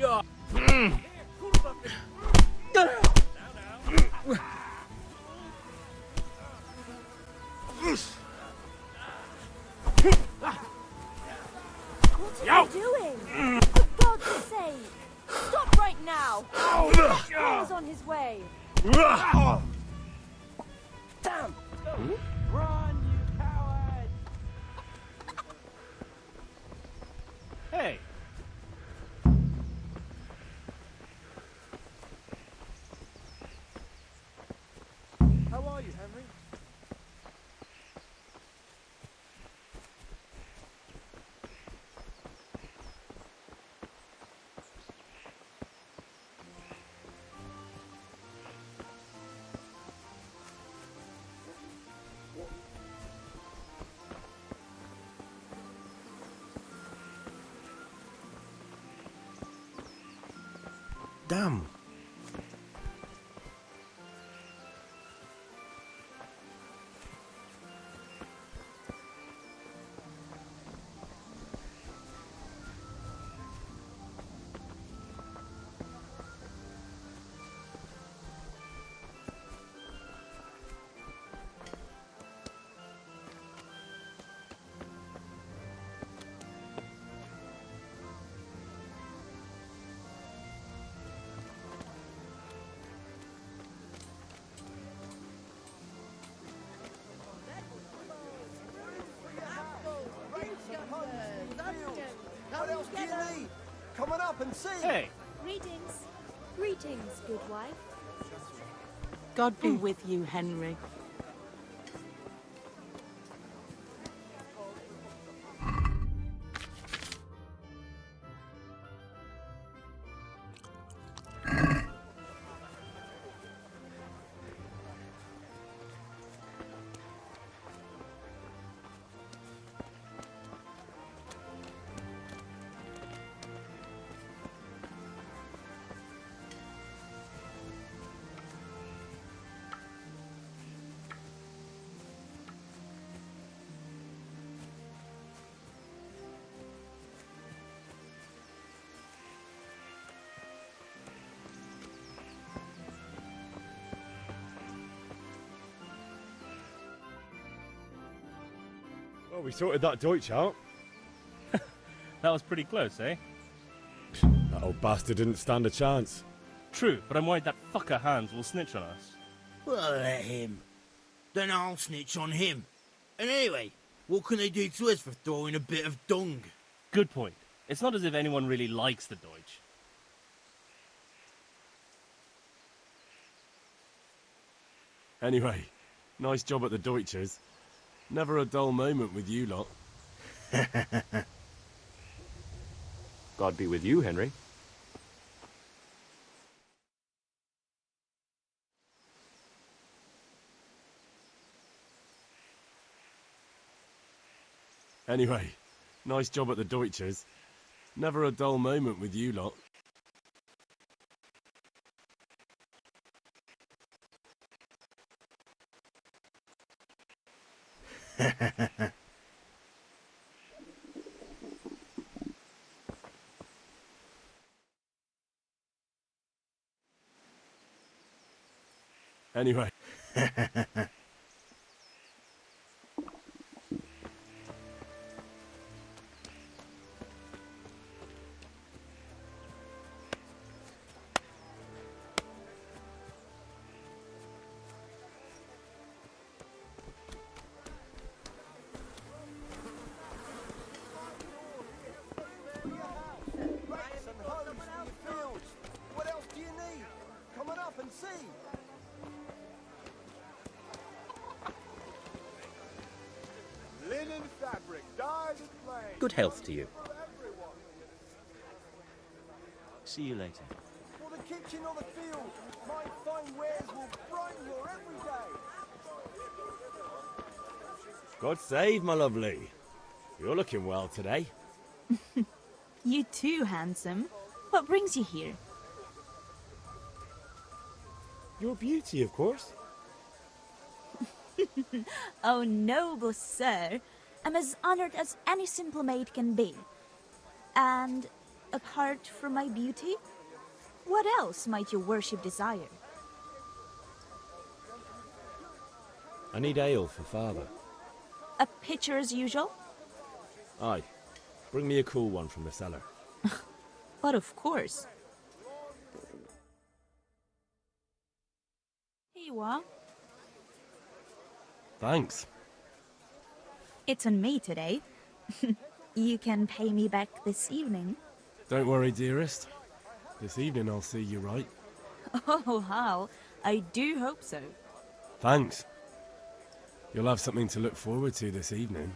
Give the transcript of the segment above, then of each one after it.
What are you doing? For God's sake! Stop right now! Paul's on his way! Damn! Run, you coward! Hey! How are you, Henry? Damn. What else do you need? Come on up and see. Hey! Greetings. Greetings, good wife. God be with you, Henry. Well, we sorted that Deutsch out. That was pretty close, eh? That old bastard didn't stand a chance. True, but I'm worried that fucker Hans will snitch on us. Well, let him. Then I'll snitch on him. And anyway, what can they do to us for throwing a bit of dung? Good point. It's not as if anyone really likes the Deutsch. Anyway, nice job at the Deutschers. Never a dull moment with you lot. God be with you, Henry. Anyway, nice job at the Deutschers. Never a dull moment with you lot. Anyway. What else do you need? Come on up and see. Linen fabric, dyed and plain. Good health to you. See you later. For the kitchen or the field, my fine wares will brighten your every day. God save, my lovely. You're looking well today. You too, handsome. What brings you here? Your beauty, of course. Oh, noble sir. I'm as honored as any simple maid can be. And Apart from my beauty, what else might your worship desire? I need ale for father. A pitcher as usual? Aye. Bring me a cool one from the cellar. But of course. Here you are. Thanks. It's on me today. You can pay me back this evening. Don't worry, dearest. This evening I'll see you right. Oh, Hal, I do hope so. Thanks. You'll have something to look forward to this evening.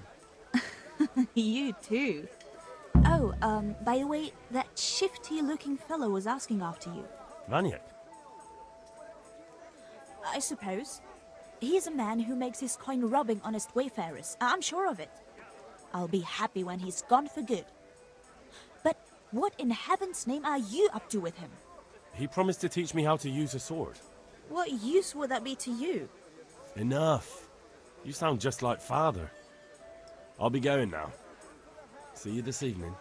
You too. Oh, by the way, that shifty-looking fellow was asking after you. Vanyek? I suppose. He's a man who makes his coin robbing honest wayfarers. I'm sure of it. I'll be happy when he's gone for good. But what in heaven's name are you up to with him? He promised to teach me how to use a sword. What use would that be to you? Enough. You sound just like father. I'll be going now. See you this evening.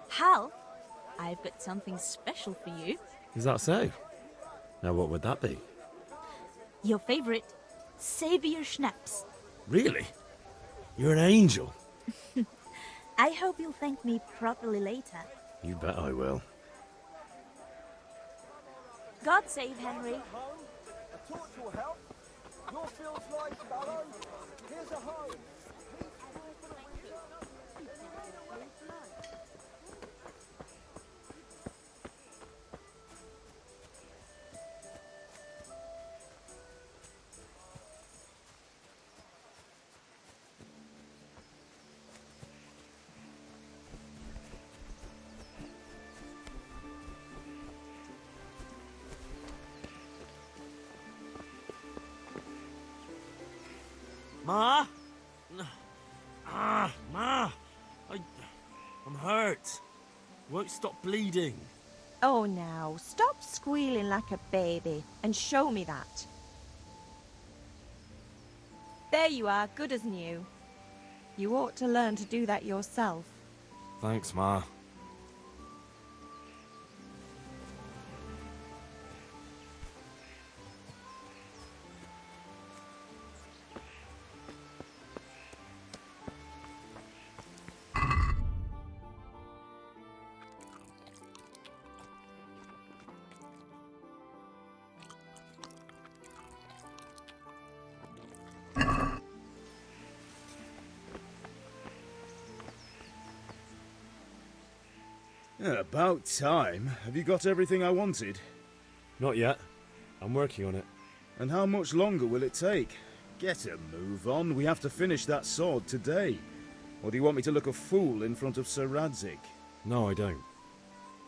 Hal, I've got something special for you. Is that so? Now what would that be? Your favorite, Savior Schnapps. Really? You're an angel. I hope you'll thank me properly later. You bet I will. God save Henry. Home? A torch will help. Your field's life's about over. Here's a home. Ma? Ma! I'm hurt. Won't stop bleeding. Oh, now, stop squealing like a baby and show me that. There you are, good as new. You ought to learn to do that yourself. Thanks, Ma. About time. Have you got everything I wanted? Not yet. I'm working on it. And how much longer will it take? Get a move on. We have to finish that sword today. Or do you want me to look a fool in front of Sir Radzik? No, I don't.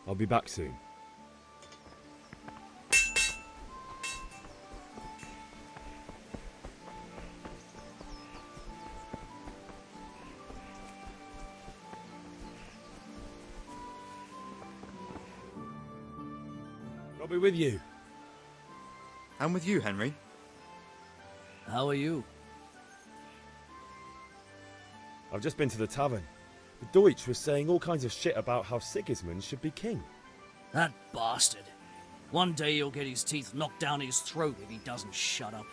I'll be back soon. I'll be with you. I'm with you, Henry. How are you? I've just been to the tavern. The Deutsch was saying all kinds of shit about how Sigismund should be king. That bastard. One day he'll get his teeth knocked down his throat if he doesn't shut up.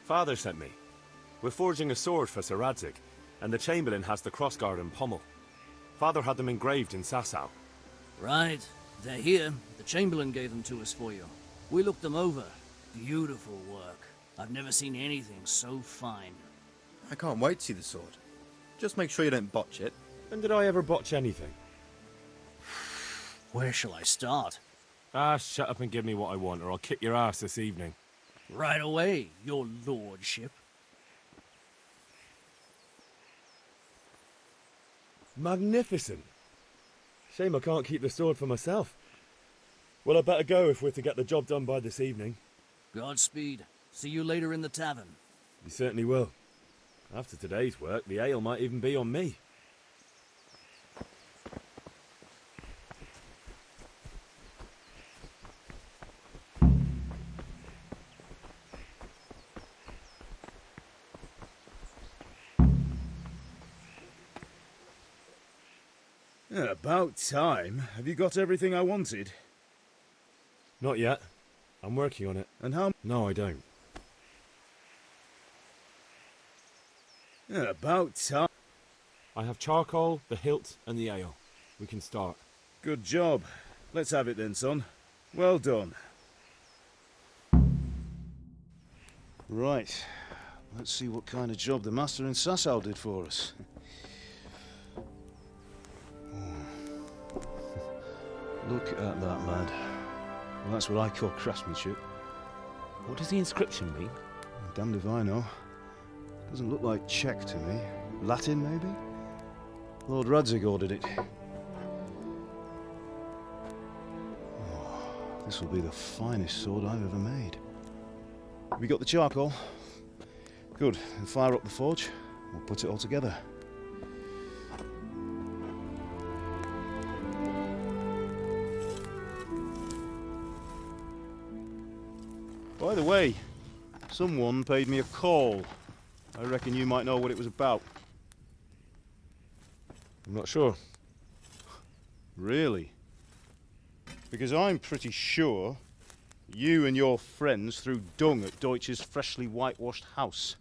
Father sent me. We're forging a sword for Sir Radzik, and the Chamberlain has the crossguard and pommel. Father had them engraved in Sasau. Right. They're here. The Chamberlain gave them to us for you. We looked them over. Beautiful work. I've never seen anything so fine. I can't wait to see the sword. Just make sure you don't botch it. When did I ever botch anything? Where shall I start? Ah, shut up and give me what I want, or I'll kick your ass this evening. Right away, your lordship. Magnificent. Shame I can't keep the sword for myself. Well, I better go if we're to get the job done by this evening. Godspeed. See you later in the tavern. You certainly will. After today's work, the ale might even be on me. About time. Have you got everything I wanted? Not yet. I'm working on it. And how... No, I don't. About time. I have charcoal, the hilt, and the ale. We can start. Good job. Let's have it then, son. Well done. Right. Let's see what kind of job the master in Sasau did for us. Look at that, lad. Well, that's what I call craftsmanship. What does the inscription mean? Damned if I know. Doesn't look like Czech to me. Latin, maybe? Lord Radzig ordered it. Oh, this will be the finest sword I've ever made. Have we got the charcoal? Good. Then fire up the forge. We'll put it all together. By the way, someone paid me a call. I reckon you might know what it was about. I'm not sure. Really? Because I'm pretty sure you and your friends threw dung at Deutsch's freshly whitewashed house.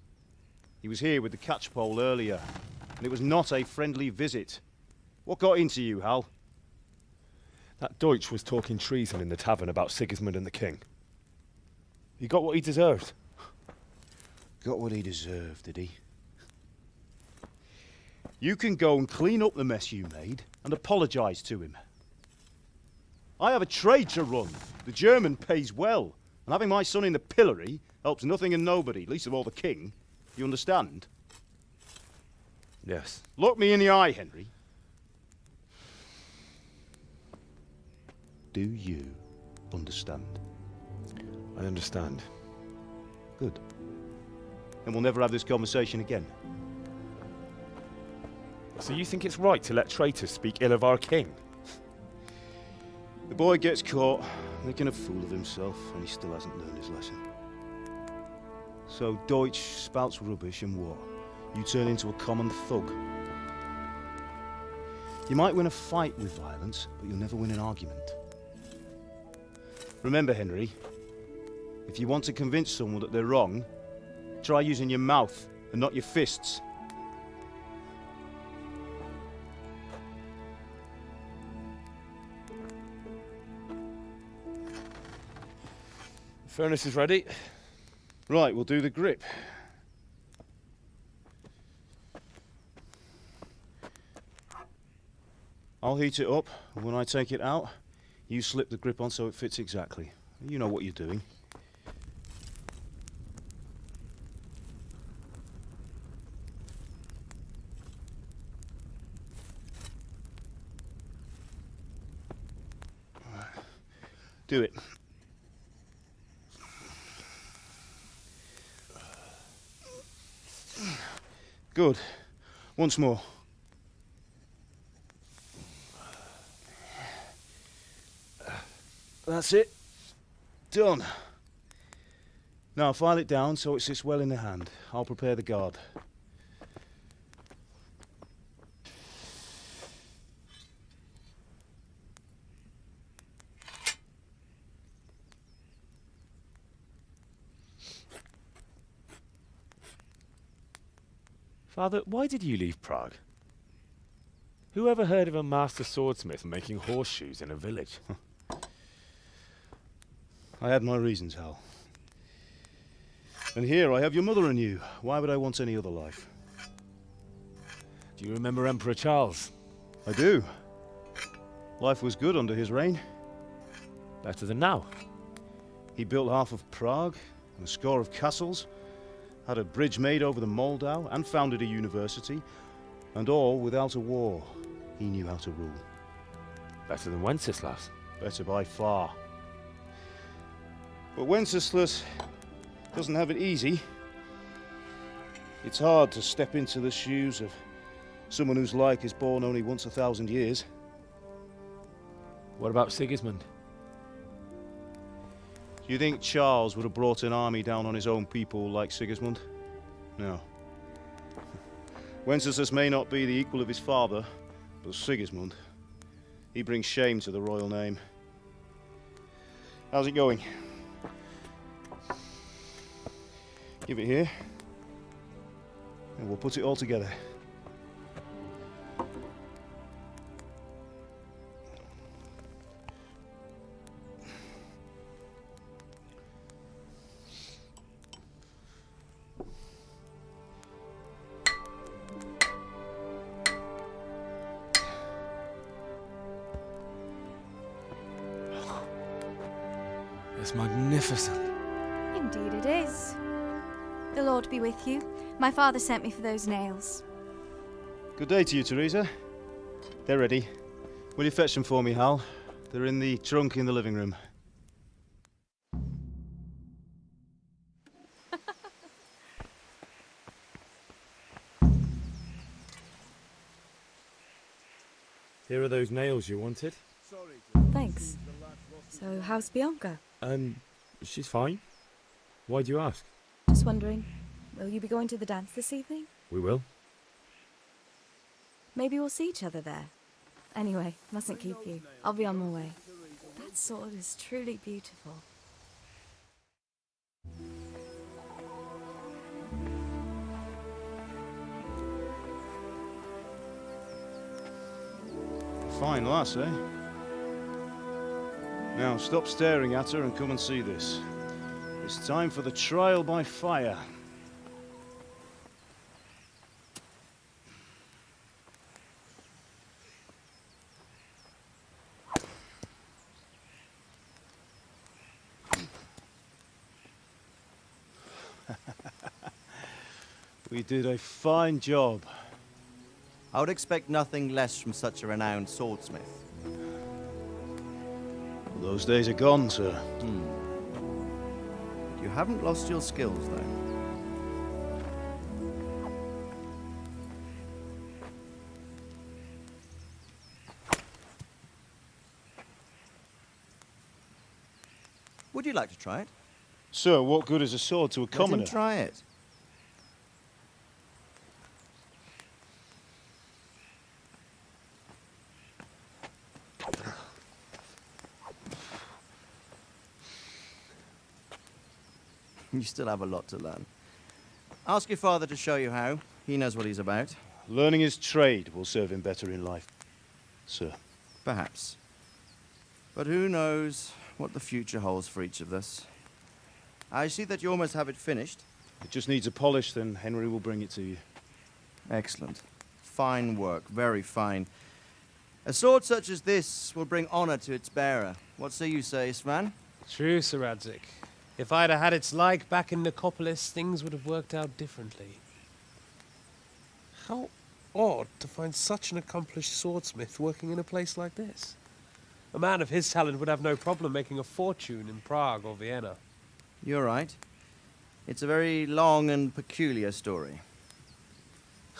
He was here with the catchpole earlier, and it was not a friendly visit. What got into you, Hal? That Deutsch was talking treason in the tavern about Sigismund and the king. He got what he deserved. Got what he deserved, did he? You can go and clean up the mess you made and apologise to him. I have a trade to run. The German pays well, and having my son in the pillory helps nothing and nobody, least of all the king. You understand? Yes. Look me in the eye, Henry. Do you understand? I understand. Good. Then we'll never have this conversation again. So you think it's right to let traitors speak ill of our king? The boy gets caught, making a fool of himself, and he still hasn't learned his lesson. So Deutsch spouts rubbish, and what? You turn into a common thug. You might win a fight with violence, but you'll never win an argument. Remember, Henry, if you want to convince someone that they're wrong, try using your mouth and not your fists. The furnace is ready. Right, we'll do the grip. I'll heat it up, and when I take it out, you slip the grip on so it fits exactly. You know what you're doing. Do it. Good. Once more. That's it. Done. Now file it down so it sits well in the hand. I'll prepare the guard. Father, why did you leave Prague? Who ever heard of a master swordsmith making horseshoes in a village? I had my reasons, Hal. And here I have your mother and you. Why would I want any other life? Do you remember Emperor Charles? I do. Life was good under his reign. Better than now. He built half of Prague, and a score of castles, had a bridge made over the Moldau, and founded a university, and all without a war. He knew how to rule. Better than Wenceslas. Better by far. But Wenceslas doesn't have it easy. It's hard to step into the shoes of someone whose like is born only once 1,000 years. What about Sigismund? Do you think Charles would have brought an army down on his own people like Sigismund? No. Wenceslas may not be the equal of his father, but Sigismund He brings shame to the royal name. How's it going? Give it here, and we'll put it all together. It's magnificent. Indeed it is. The Lord be with you. My father sent me for those nails. Good day to you, Teresa. They're ready. Will you fetch them for me, Hal? They're in the trunk in the living room. Here are those nails you wanted. Thanks. So, how's Bianca? She's fine. Why do you ask? Just wondering, will you be going to the dance this evening? We will. Maybe we'll see each other there. Anyway, mustn't keep you. I'll be on my way. That sword is truly beautiful. Fine lass, eh? Now, stop staring at her and come and see this. It's time for the trial by fire. We did a fine job. I would expect nothing less from such a renowned swordsmith. Those days are gone, sir. You haven't lost your skills, though. Would you like to try it? Sir, what good is a sword to a commoner? Let him try it. You still have a lot to learn. Ask your father to show you how. He knows what he's about. Learning his trade will serve him better in life, sir. Perhaps. But who knows what the future holds for each of us. I see that you almost have it finished. It just needs a polish, then Henry will bring it to you. Excellent. Fine work, very fine. A sword such as this will bring honor to its bearer. What say you, Svan? True, Sir Radzik. If I'd have had its like back in Nicopolis, things would have worked out differently. How odd to find such an accomplished swordsmith working in a place like this. A man of his talent would have no problem making a fortune in Prague or Vienna. You're right. It's a very long and peculiar story.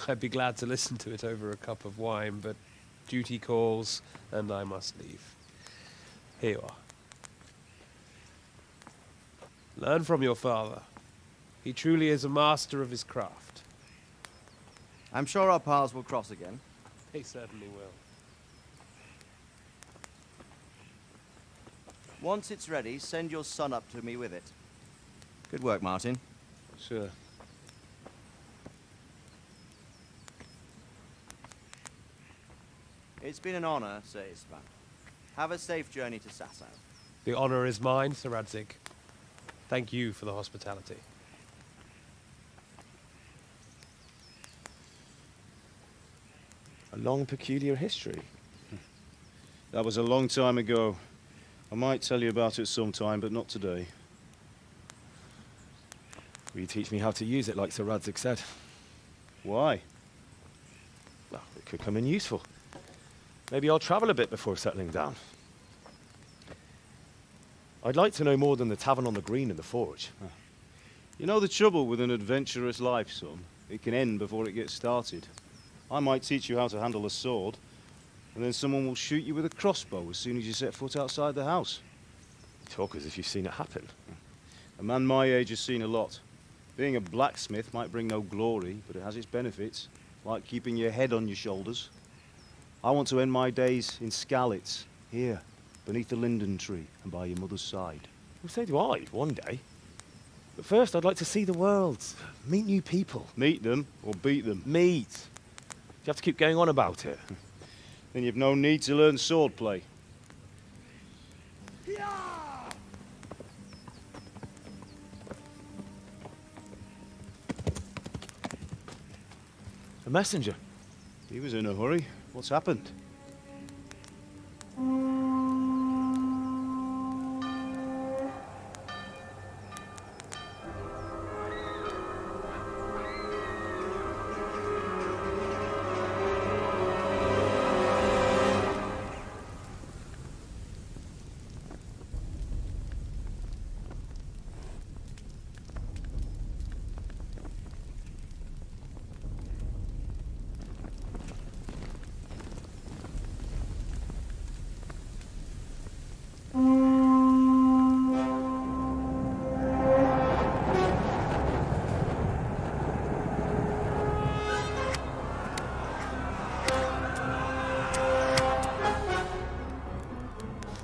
I'd be glad to listen to it over a cup of wine, but duty calls, and I must leave. Here you are. Learn from your father. He truly is a master of his craft. I'm sure our paths will cross again. He certainly will. Once it's ready, send your son up to me with it. Good work, Martin. Sir. It's been an honor, Sir Istvan. Have a safe journey to Sasau. The honor is mine, Sir Radzik. Thank you for the hospitality. A long, peculiar history. That was a long time ago. I might tell you about it sometime, but not today. Will you teach me how to use it, like Sir Radzik said? Why? Well, it could come in useful. Maybe I'll travel a bit before settling down. I'd like to know more than the tavern on the green and the forge. You know the trouble with an adventurous life, son? It can end before it gets started. I might teach you how to handle a sword, and then someone will shoot you with a crossbow as soon as you set foot outside the house. You talk as if you've seen it happen. A man my age has seen a lot. Being a blacksmith might bring no glory, but it has its benefits, like keeping your head on your shoulders. I want to end my days in Skalitz, here, beneath the linden tree and by your mother's side. Well, so do I, one day. But first, I'd like to see the world, meet new people. Meet them or beat them? Meet. You have to keep going on about it. Then you've no need to learn swordplay. A messenger. He was in a hurry. What's happened?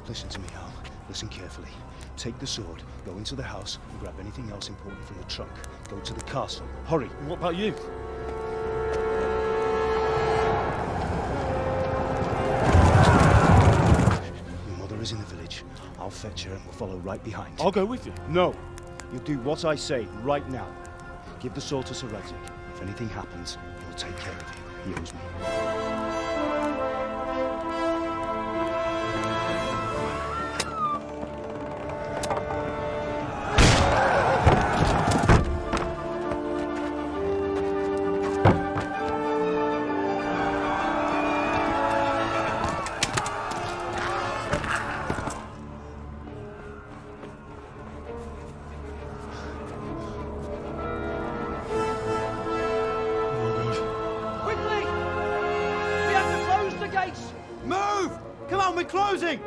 Listen to me, Al. Listen carefully. Take the sword, go into the house, and grab anything else important from the trunk. Go to the castle. Hurry. What about you? Your mother is in the village. I'll fetch her and we'll follow right behind. I'll go with you. No. You'll do what I say right now. Give the sword to Sir Radzik. If anything happens, he'll take care of you. He owes me. Move! Come on, we're closing!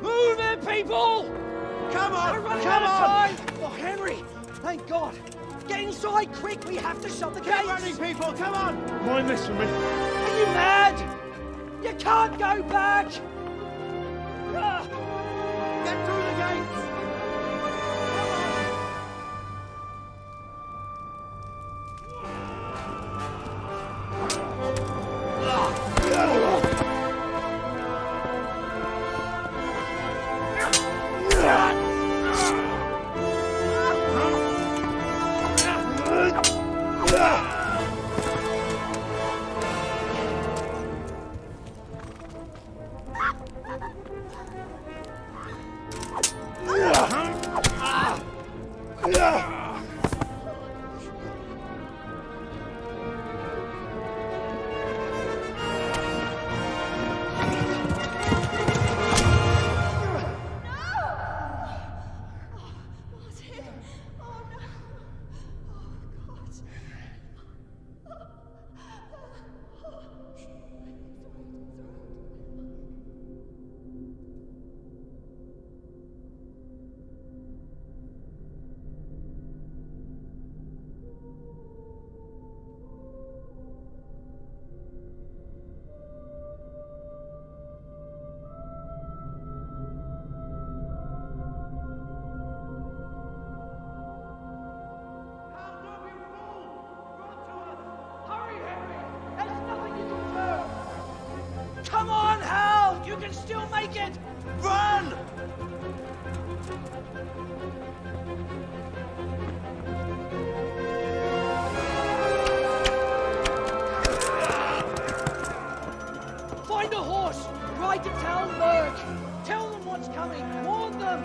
Move it, people! Come on! We're running Come out of on! time! Oh, Henry! Thank God! Get inside, quick! We have to shut the Get gates! running, people! Come on! Mind this for me. Are you mad? You can't go back! Ah. Get through the gates! Come on, Hal! You can still make it! Run! Find a horse! Ride to town, Merc! Tell them what's coming! Warn them!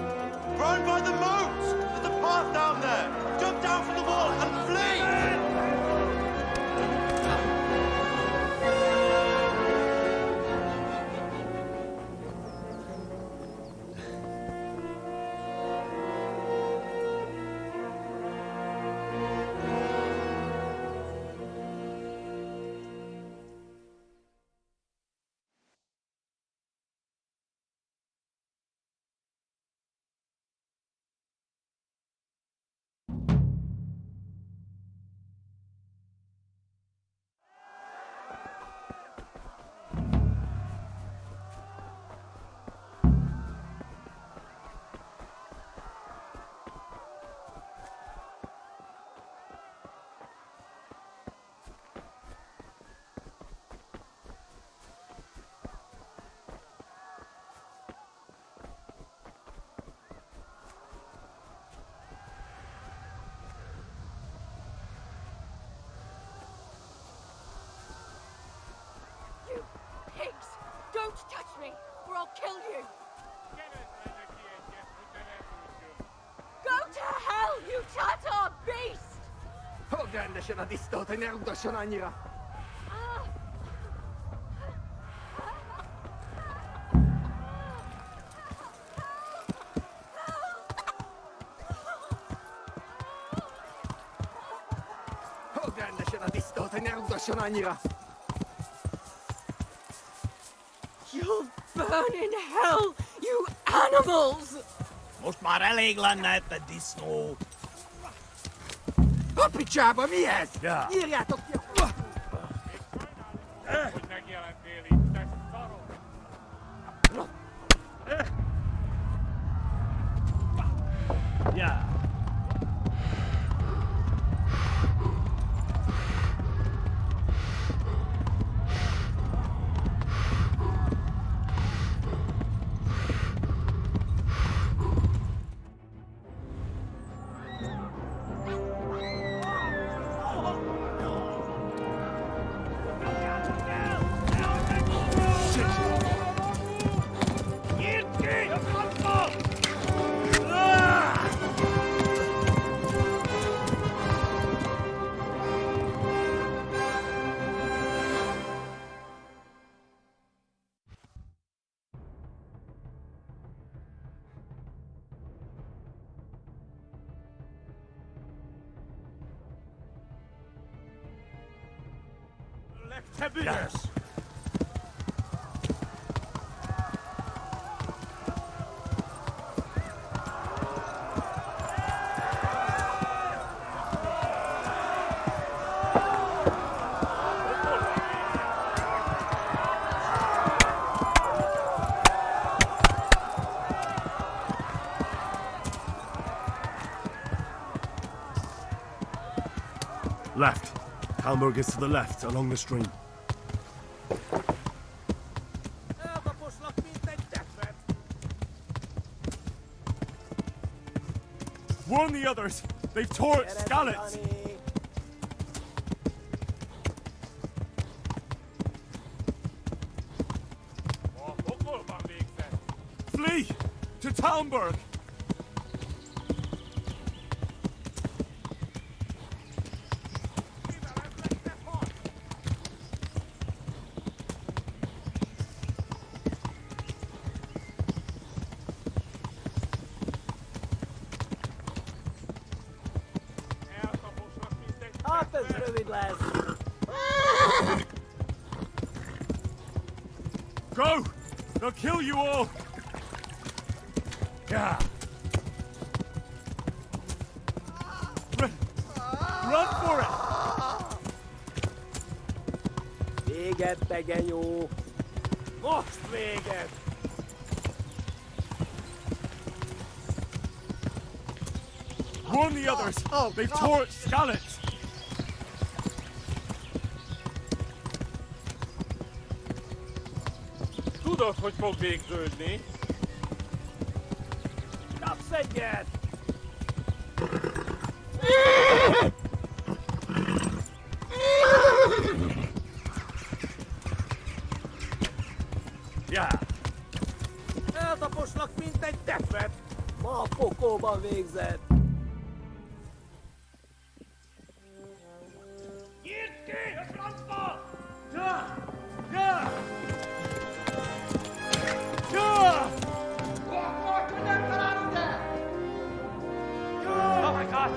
Run by the moat! There's a path down there! Jump down from the wall and flee! kill you! Go to hell, you Tatar beast! Ogląda się na istotę nieudoszonania. Ogląda się na istotę nieudoszonania. You'll burn in hell, you animals! Most maar eléglen uit de snow. A picsába mi ez? Ja. Írjátok ki! Ja. Yes. Left. Talmberg is to the left, along the stream. Warn the others! They've tore its scallops! Flee! To Talmberg! Go! They'll kill you all! Yeah. Run for it! Véget, Begenyó! Most véget! Warn the others! They've tore its scallops! Tudod, hogy fog végződni? Kapsz egyet! Ja! Eltaposlak, mint egy tefet! Ma a pokolban végzett! Nyírd ki a francba! Ja! Ja! Oh my God!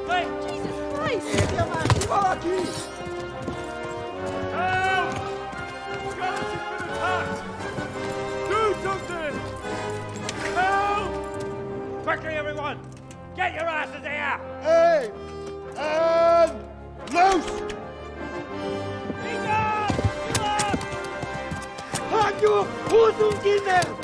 Wait! Jesus Christ! Írja már ki valaki! Help! Scallops has been attacked! Do something! Help! Quickly, everyone! Get your asses here! Hey! And loose! Hagyjuk! Húzzunk innen!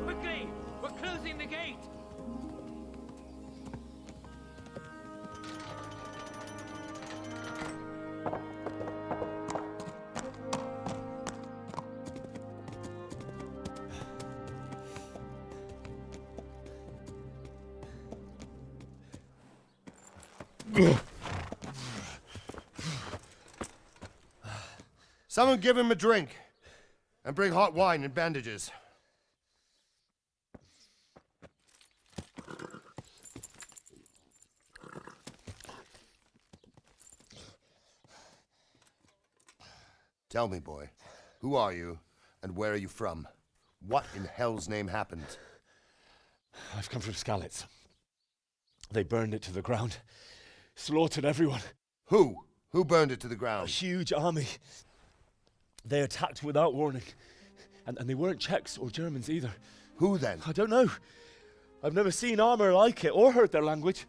Quickly! We're closing the gate! Someone give him a drink. And bring hot wine and bandages. Tell me, boy, who are you, and where are you from? What in hell's name happened? I've come from Skalitz. They burned it to the ground. Slaughtered everyone. Who? Who burned it to the ground? A huge army. They attacked without warning. And they weren't Czechs or Germans either. Who then? I don't know. I've never seen armor like it or heard their language.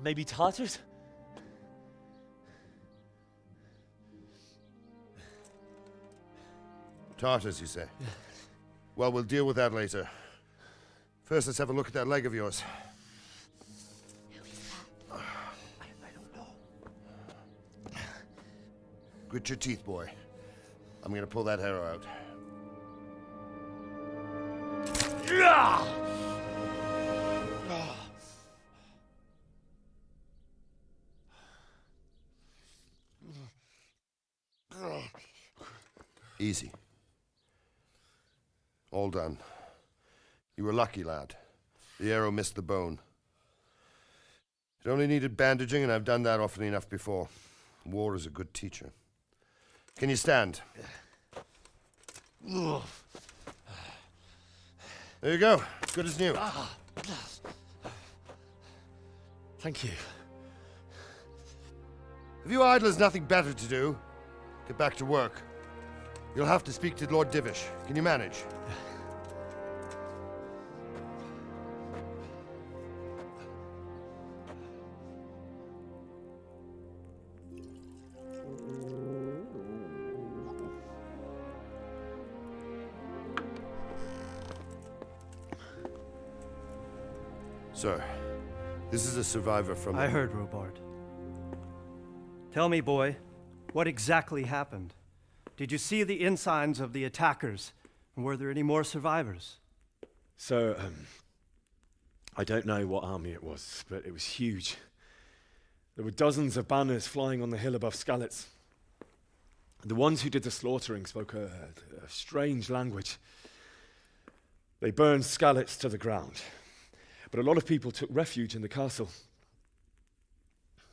Maybe Tatars? Tartars, you say? Yeah. Well, we'll deal with that later. First, let's have a look at that leg of yours. Who is that? I don't know. Grit your teeth, boy. I'm gonna pull that arrow out. Easy. All done. You were lucky, lad. The arrow missed the bone. It only needed bandaging, and I've done that often enough before. War is a good teacher. Can you stand? There you go. Good as new. Thank you. If you idlers nothing better to do, get back to work. You'll have to speak to Lord Divish. Can you manage? Sir, this is a survivor from... I heard, Robard. Tell me, boy, what exactly happened? Did you see the ensigns of the attackers? And were there any more survivors? So, I don't know what army it was, but it was huge. There were dozens of banners flying on the hill above Skalitz. The ones who did the slaughtering spoke a strange language. They burned Skalitz to the ground. But a lot of people took refuge in the castle.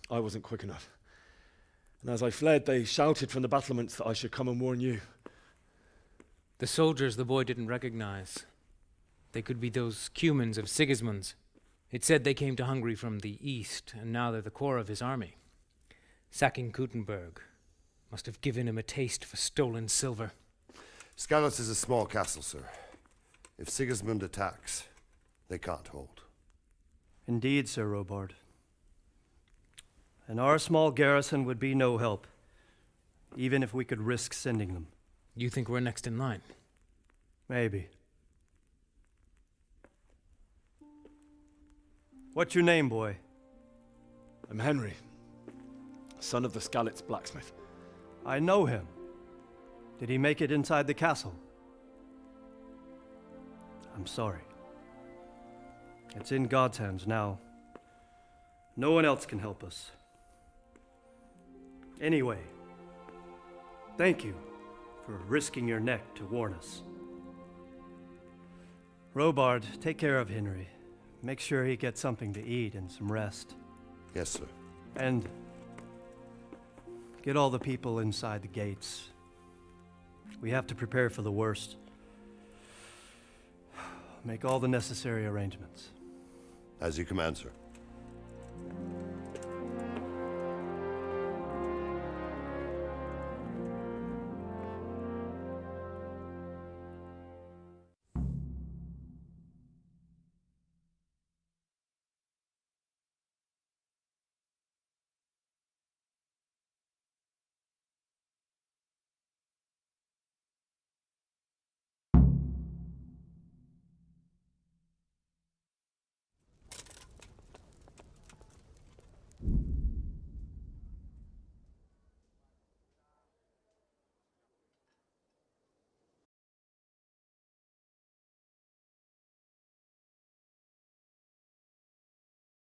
I wasn't quick enough. And as I fled, they shouted from the battlements that I should come and warn you. The soldiers the boy didn't recognize. They could be those Cumans of Sigismund's. It said they came to Hungary from the east, and now they're the core of his army. Sacking Gutenberg must have given him a taste for stolen silver. Skalitz is a small castle, sir. If Sigismund attacks, they can't hold. Indeed, Sir Robard. And our small garrison would be no help, even if we could risk sending them. You think we're next in line? Maybe. What's your name, boy? I'm Henry, son of the Skalitz blacksmith. I know him. Did he make it inside the castle? I'm sorry. It's in God's hands now. No one else can help us. Anyway, thank you for risking your neck to warn us. Robard, take care of Henry. Make sure he gets something to eat and some rest. Yes, sir. And get all the people inside the gates. We have to prepare for the worst. Make all the necessary arrangements. As you command, sir.